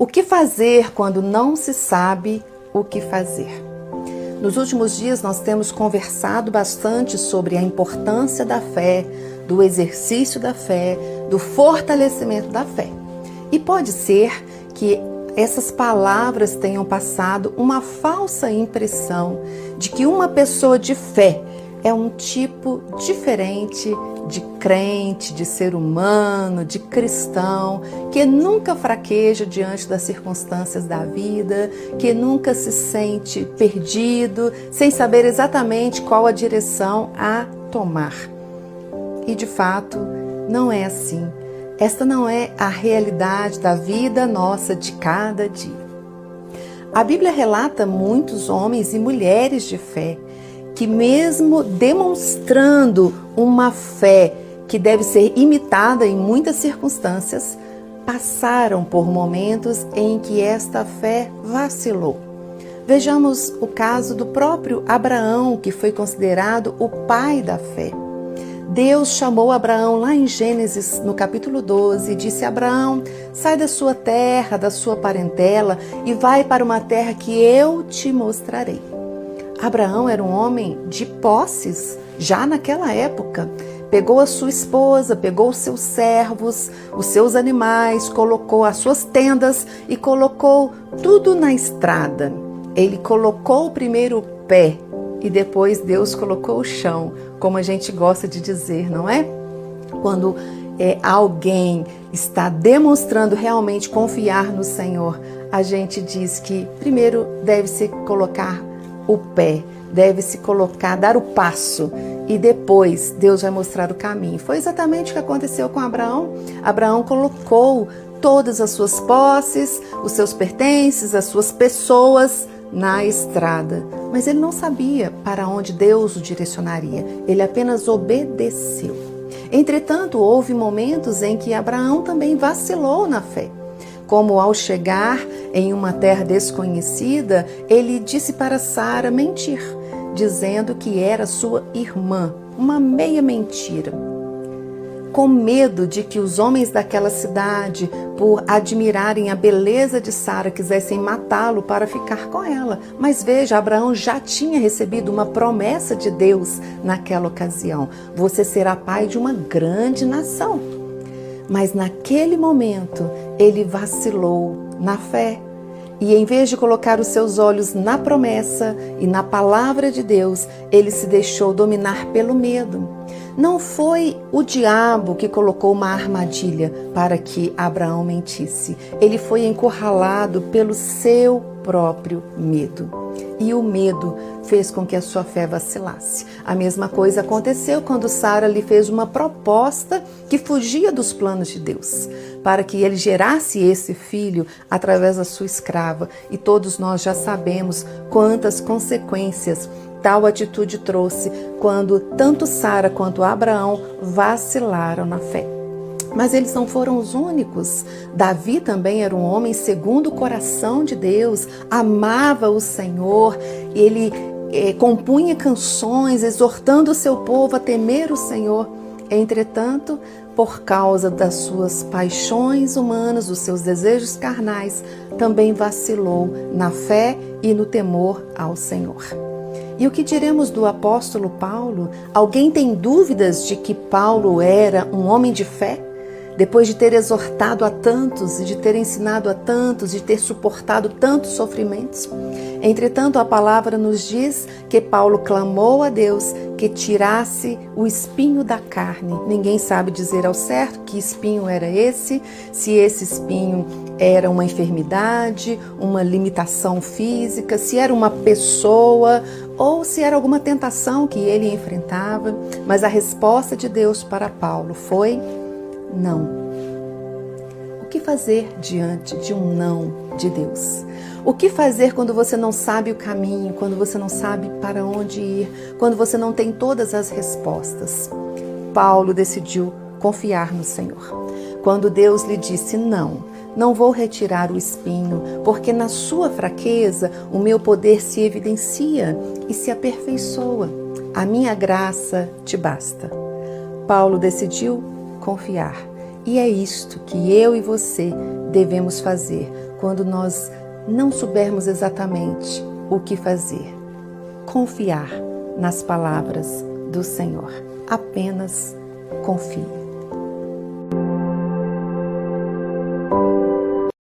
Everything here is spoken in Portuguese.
O que fazer quando não se sabe o que fazer? Nos últimos dias nós temos conversado bastante sobre a importância da fé, do exercício da fé, do fortalecimento da fé. E pode ser que essas palavras tenham passado uma falsa impressão de que uma pessoa de fé é um tipo diferente de crente, de ser humano, de cristão, que nunca fraqueja diante das circunstâncias da vida, que nunca se sente perdido, sem saber exatamente qual a direção a tomar. E de fato, não é assim. Esta não é a realidade da vida nossa de cada dia. A Bíblia relata muitos homens e mulheres de fé que, mesmo demonstrando uma fé que deve ser imitada em muitas circunstâncias, passaram por momentos em que esta fé vacilou. Vejamos o caso do próprio Abraão, que foi considerado o pai da fé. Deus chamou Abraão lá em Gênesis, no capítulo 12, e disse: Abraão, sai da sua terra, da sua parentela e vai para uma terra que eu te mostrarei. Abraão era um homem de posses, já naquela época. Pegou a sua esposa, pegou os seus servos, os seus animais, colocou as suas tendas e colocou tudo na estrada. Ele colocou primeiro o pé e depois Deus colocou o chão, como a gente gosta de dizer, não é? Quando alguém está demonstrando realmente confiar no Senhor, a gente diz que primeiro deve-se colocar o pé, deve-se colocar, dar o passo e depois Deus vai mostrar o caminho. Foi exatamente o que aconteceu com Abraão. Abraão colocou todas as suas posses, os seus pertences, as suas pessoas na estrada, mas ele não sabia para onde Deus o direcionaria, ele apenas obedeceu. Entretanto, houve momentos em que Abraão também vacilou na fé. Como ao chegar em uma terra desconhecida, ele disse para Sara mentir, dizendo que era sua irmã, uma meia mentira. Com medo de que os homens daquela cidade, por admirarem a beleza de Sara, quisessem matá-lo para ficar com ela. Mas veja, Abraão já tinha recebido uma promessa de Deus naquela ocasião: você será pai de uma grande nação. Mas naquele momento ele vacilou na fé e, em vez de colocar os seus olhos na promessa e na palavra de Deus, ele se deixou dominar pelo medo. Não foi o diabo que colocou uma armadilha para que Abraão mentisse. Ele foi encurralado pelo seu próprio medo. E o medo fez com que a sua fé vacilasse. A mesma coisa aconteceu quando Sara lhe fez uma proposta que fugia dos planos de Deus, para que ele gerasse esse filho através da sua escrava. E todos nós já sabemos quantas consequências tal atitude trouxe quando tanto Sara quanto Abraão vacilaram na fé. Mas eles não foram os únicos. Davi também era um homem segundo o coração de Deus, amava o Senhor, ele compunha canções exortando o seu povo a temer o Senhor. Entretanto, por causa das suas paixões humanas, dos seus desejos carnais, também vacilou na fé e no temor ao Senhor. E o que diremos do apóstolo Paulo? Alguém tem dúvidas de que Paulo era um homem de fé? Depois de ter exortado a tantos e de ter ensinado a tantos, de ter suportado tantos sofrimentos. Entretanto, a palavra nos diz que Paulo clamou a Deus que tirasse o espinho da carne. Ninguém sabe dizer ao certo que espinho era esse, se esse espinho era uma enfermidade, uma limitação física, se era uma pessoa ou se era alguma tentação que ele enfrentava. Mas a resposta de Deus para Paulo foi: não. O que fazer diante de um não de Deus? O que fazer quando você não sabe o caminho, quando você não sabe para onde ir, quando você não tem todas as respostas? Paulo decidiu confiar no Senhor. Quando Deus lhe disse: não vou retirar o espinho, porque na sua fraqueza o meu poder se evidencia e se aperfeiçoa. A minha graça te basta. Paulo decidiu confiar. E é isto que eu e você devemos fazer quando nós não soubermos exatamente o que fazer. Confiar nas palavras do Senhor. Apenas confie.